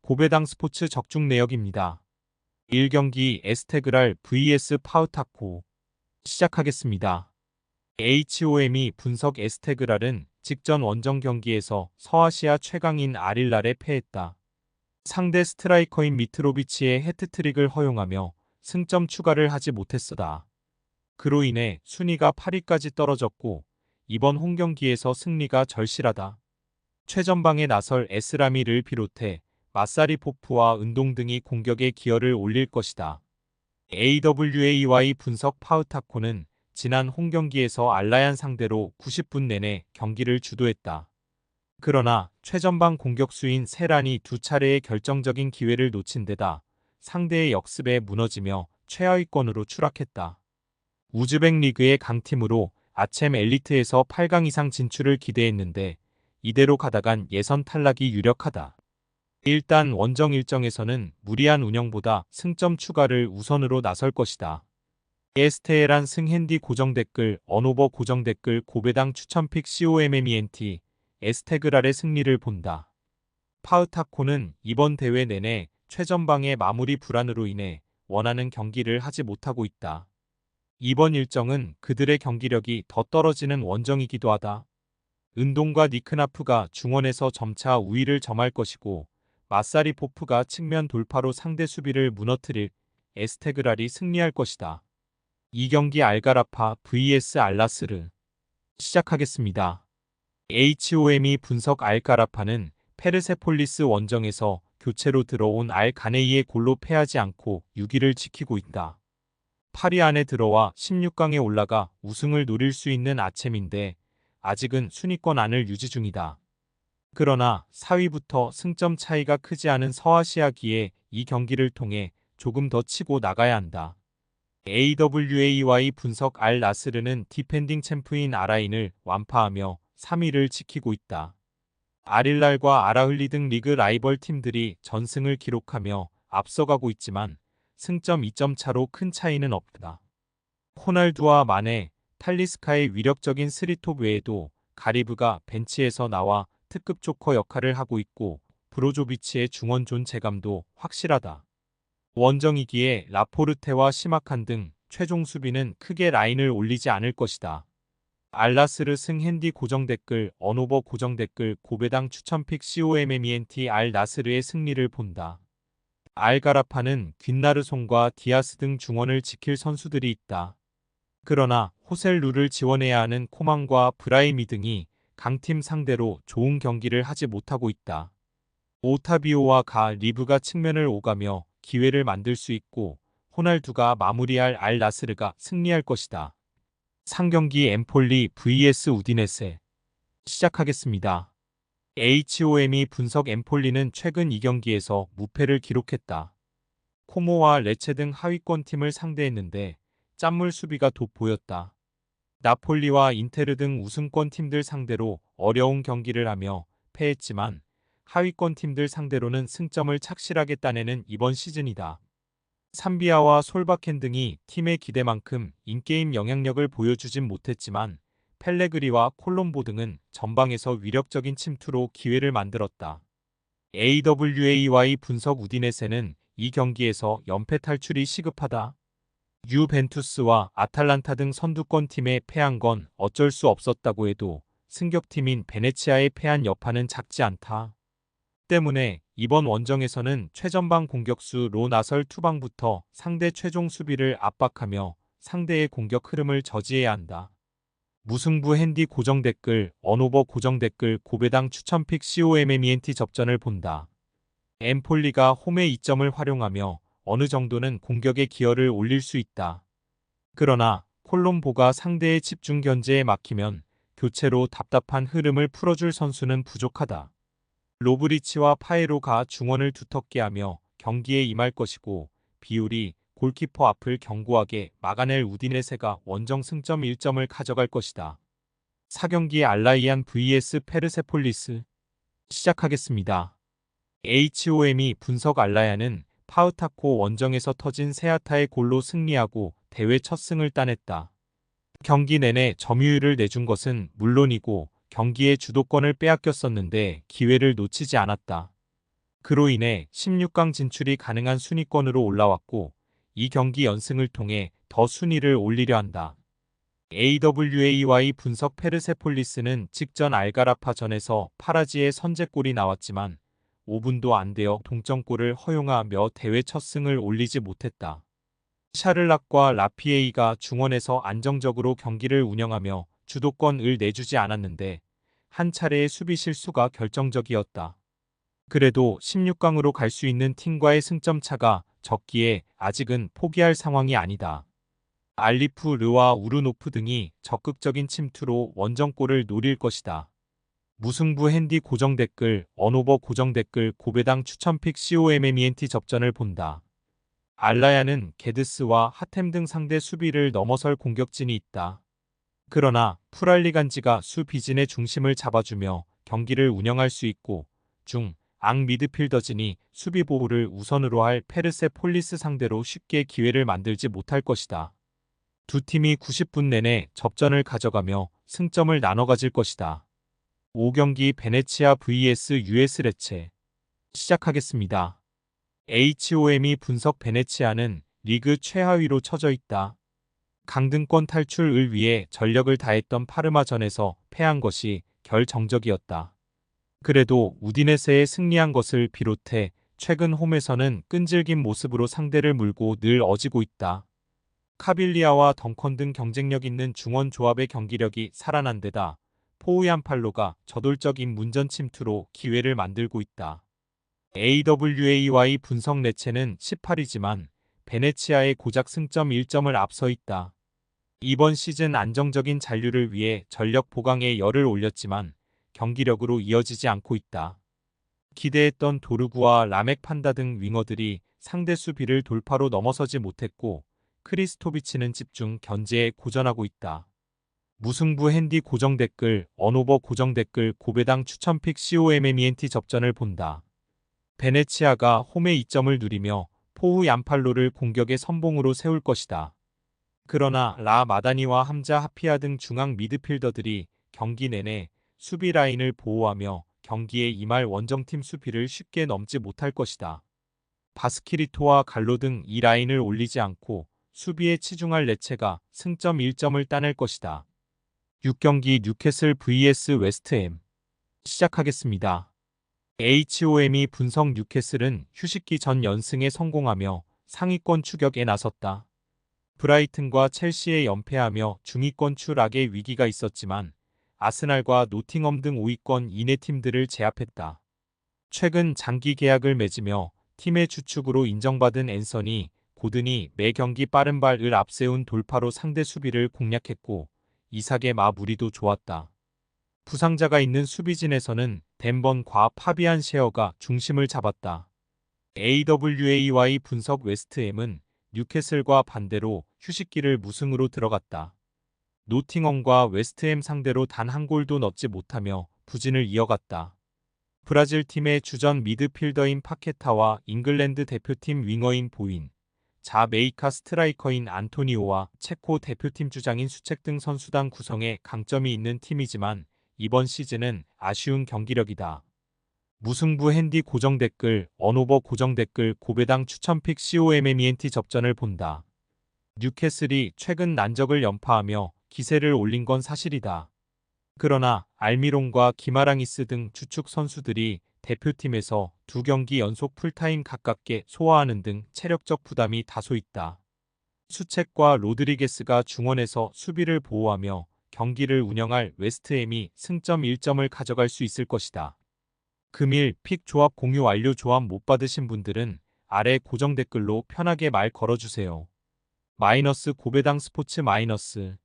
고배당 스포츠 적중 내역입니다. 1경기 에스테그랄 vs 파우타코 시작하겠습니다. HOM이 분석 에스테그랄은 직전 원정 경기에서 서아시아 최강인 아릴랄에 패했다. 상대 스트라이커인 미트로비치의 해트트릭을 허용하며 승점 추가를 하지 못했었다. 그로 인해 순위가 8위까지 떨어졌고 이번 홈경기에서 승리가 절실하다. 최전방에 나설 에스라미를 비롯해 마사리 포프와 은동 등이 공격에 기여를 올릴 것이다. AWAY 분석 파우타코는 지난 홈경기에서 알라얀 상대로 90분 내내 경기를 주도했다. 그러나 최전방 공격수인 세란이 두 차례의 결정적인 기회를 놓친 데다 상대의 역습에 무너지며 최하위권으로 추락했다. 우즈벡 리그의 강팀으로 아쳔 엘리트에서 8강 이상 진출을 기대했는데 이대로 가다간 예선 탈락이 유력하다. 일단 원정 일정에서는 무리한 운영보다 승점 추가를 우선으로 나설 것이다. 에스테에란 승핸디 고정댓글 언오버 고정댓글 고배당 추천픽 COMMENT 에스테그랄의 승리를 본다. 파우타코는 이번 대회 내내 최전방의 마무리 불안으로 인해 원하는 경기를 하지 못하고 있다. 이번 일정은 그들의 경기력이 더 떨어지는 원정이기도 하다. 은동과 니크나프가 중원에서 점차 우위를 점할 것이고 마사리 포프가 측면 돌파로 상대 수비를 무너뜨릴 에스테그랄이 승리할 것이다. 2경기 알가라파 vs 알라스르 시작하겠습니다. HOM이 분석 알가라파는 페르세폴리스 원정에서 교체로 들어온 알 가네이의 골로 패하지 않고 6위를 지키고 있다. 8위 안에 들어와 16강에 올라가 우승을 노릴 수 있는 아쳔인데 아직은 순위권 안을 유지 중이다. 그러나 4위부터 승점 차이가 크지 않은 서아시아기에 이 경기를 통해 조금 더 치고 나가야 한다. AWAY 분석 알 나스르는 디펜딩 챔프인 아라인을 완파하며 3위를 지키고 있다. 아릴랄과 아라흘리 등 리그 라이벌 팀들이 전승을 기록하며 앞서가고 있지만 승점 2점 차로 큰 차이는 없다. 호날두와 마네, 탈리스카의 위력적인 스리톱 외에도 가리브가 벤치에서 나와 특급 조커 역할을 하고 있고 브로조비치의 중원 존재감도 확실하다. 원정이기에 라포르테와 시마칸 등 최종 수비는 크게 라인을 올리지 않을 것이다. 알라스르 승핸디 고정댓글 언오버 고정댓글 고배당 추천픽 COMMENT 알 나스르의 승리를 본다. 알가라파는 귄나르송과 디아스 등 중원을 지킬 선수들이 있다. 그러나 호셀루를 지원해야 하는 코만과 브라이미 등이 강팀 상대로 좋은 경기를 하지 못하고 있다. 오타비오와 가 리브가 측면을 오가며 기회를 만들 수 있고 호날두가 마무리할 알 나스르가 승리할 것이다. 상경기 엠폴리 vs 우디네세 시작하겠습니다. HOM이 분석 엠폴리는 최근 2경기에서 무패를 기록했다. 코모와 레체 등 하위권 팀을 상대했는데 짠물 수비가 돋보였다. 나폴리와 인테르 등 우승권 팀들 상대로 어려운 경기를 하며 패했지만 하위권 팀들 상대로는 승점을 착실하게 따내는 이번 시즌이다. 삼비아와 솔바켄 등이 팀의 기대만큼 인게임 영향력을 보여주진 못했지만 펠레그리와 콜롬보 등은 전방에서 위력적인 침투로 기회를 만들었다. AWAY 분석 우디네세는 이 경기에서 연패 탈출이 시급하다. 유벤투스와 아탈란타 등 선두권 팀에 패한 건 어쩔 수 없었다고 해도 승격팀인 베네치아에 패한 여파는 작지 않다. 때문에 이번 원정에서는 최전방 공격수 로 나설 투방부터 상대 최종 수비를 압박하며 상대의 공격 흐름을 저지해야 한다. 무승부 핸디 고정댓글 언오버 고정댓글 고배당 추천픽 COMMENT 접전을 본다. 엠폴리가 홈의 이점을 활용하며 어느 정도는 공격의 기여를 올릴 수 있다. 그러나 콜롬보가 상대의 집중 견제에 막히면 교체로 답답한 흐름을 풀어줄 선수는 부족하다. 로브리치와 파에로가 중원을 두텁게 하며 경기에 임할 것이고 비율이 골키퍼 앞을 견고하게 막아낼 우디네세가 원정 승점 1점을 가져갈 것이다. 4경기 알라이안 vs 페르세폴리스 시작하겠습니다. HOM이 분석 알라얀은 파우타코 원정에서 터진 세아타의 골로 승리하고 대회 첫 승을 따냈다. 경기 내내 점유율을 내준 것은 물론이고 경기의 주도권을 빼앗겼었는데 기회를 놓치지 않았다. 그로 인해 16강 진출이 가능한 순위권으로 올라왔고 이 경기 연승을 통해 더 순위를 올리려 한다. AWAY 분석 페르세폴리스는 직전 알가라파전에서 파라지의 선제골이 나왔지만 5분도 안 되어 동점골을 허용하며 대회 첫 승을 올리지 못했다. 샤를락과 라피에이가 중원에서 안정적으로 경기를 운영하며 주도권을 내주지 않았는데 한 차례의 수비 실수가 결정적이었다. 그래도 16강으로 갈 수 있는 팀과의 승점 차가 적기에 아직은 포기할 상황이 아니다. 알리프 르와 우르노프 등이 적극적인 침투로 원정골을 노릴 것이다. 무승부 핸디 고정 댓글, 언오버 고정 댓글, 고배당 추천픽 COMMENT 접전을 본다. 알라야는 게드스와 하템 등 상대 수비를 넘어설 공격진이 있다. 그러나 프랄리간지가 수 비진의 중심을 잡아주며 경기를 운영할 수 있고 앙 미드필더진이 수비 보호를 우선으로 할 페르세폴리스 상대로 쉽게 기회를 만들지 못할 것이다. 두 팀이 90분 내내 접전을 가져가며 승점을 나눠 가질 것이다. 5경기 베네치아 vs US 레체 시작하겠습니다. HOM이 분석 베네치아는 리그 최하위로 처져 있다. 강등권 탈출을 위해 전력을 다했던 파르마전에서 패한 것이 결정적이었다. 그래도 우디네세에 승리한 것을 비롯해 최근 홈에서는 끈질긴 모습으로 상대를 물고 늘 어지고 있다. 카빌리아와 덩컨 등 경쟁력 있는 중원 조합의 경기력이 살아난 데다 포우얀팔로가 저돌적인 문전 침투로 기회를 만들고 있다. AWAY 분석 레체는 18위지만 베네치아의 고작 승점 1점을 앞서 있다. 이번 시즌 안정적인 잔류를 위해 전력 보강에 열을 올렸지만 경기력으로 이어지지 않고 있다. 기대했던 도르구와 라멕 판다 등 윙어들이 상대 수비를 돌파로 넘어서지 못했고 크리스토비치는 집중 견제에 고전하고 있다. 무승부 핸디 고정 댓글, 언오버 고정 댓글, 고배당 추천픽 COMMENT 접전을 본다. 베네치아가 홈에 2점을 누리며 포우 얀팔로를 공격의 선봉으로 세울 것이다. 그러나 라 마다니와 함자 하피아 등 중앙 미드필더들이 경기 내내 수비 라인을 보호하며 경기에 임할 원정팀 수비를 쉽게 넘지 못할 것이다. 바스키리토와 갈로 등 이 라인을 올리지 않고 수비에 치중할 레체가 승점 1점을 따낼 것이다. 6경기 뉴캐슬 vs 웨스트햄 시작하겠습니다. HOM이 분석 뉴캐슬은 휴식기 전 연승에 성공하며 상위권 추격에 나섰다. 브라이튼과 첼시에 연패하며 중위권 추락의 위기가 있었지만 아스날과 노팅엄 등 5위권 이내 팀들을 제압했다. 최근 장기 계약을 맺으며 팀의 주축으로 인정받은 앤서니, 고든이 매 경기 빠른 발을 앞세운 돌파로 상대 수비를 공략했고 이삭의 마무리도 좋았다. 부상자가 있는 수비진에서는 덴번과 파비안 셰어가 중심을 잡았다. AWAY 분석 웨스트햄은 뉴캐슬과 반대로 휴식기를 무승으로 들어갔다. 노팅엄과 웨스트햄 상대로 단 한 골도 넣지 못하며 부진을 이어갔다. 브라질 팀의 주전 미드필더인 파케타와 잉글랜드 대표팀 윙어인 보인, 자메이카 스트라이커인 안토니오와 체코 대표팀 주장인 수책 등 선수단 구성에 강점이 있는 팀이지만 이번 시즌은 아쉬운 경기력이다. 무승부 핸디 고정 댓글, 언오버 고정 댓글, 고배당 추천픽 COMMENT 접전을 본다. 뉴캐슬이 최근 난적을 연파하며 기세를 올린 건 사실이다. 그러나 알미론과 기마랑이스 등 주축 선수들이 대표팀에서 2경기 연속 풀타임 가깝게 소화하는 등 체력적 부담이 다소 있다. 수책과 로드리게스가 중원에서 수비를 보호하며 경기를 운영할 웨스트햄이 승점 1점을 가져갈 수 있을 것이다. 금일 픽 조합 공유 완료. 조합 못 받으신 분들은 아래 고정 댓글로 편하게 말 걸어주세요. 마이너스 고배당 스포츠 마이너스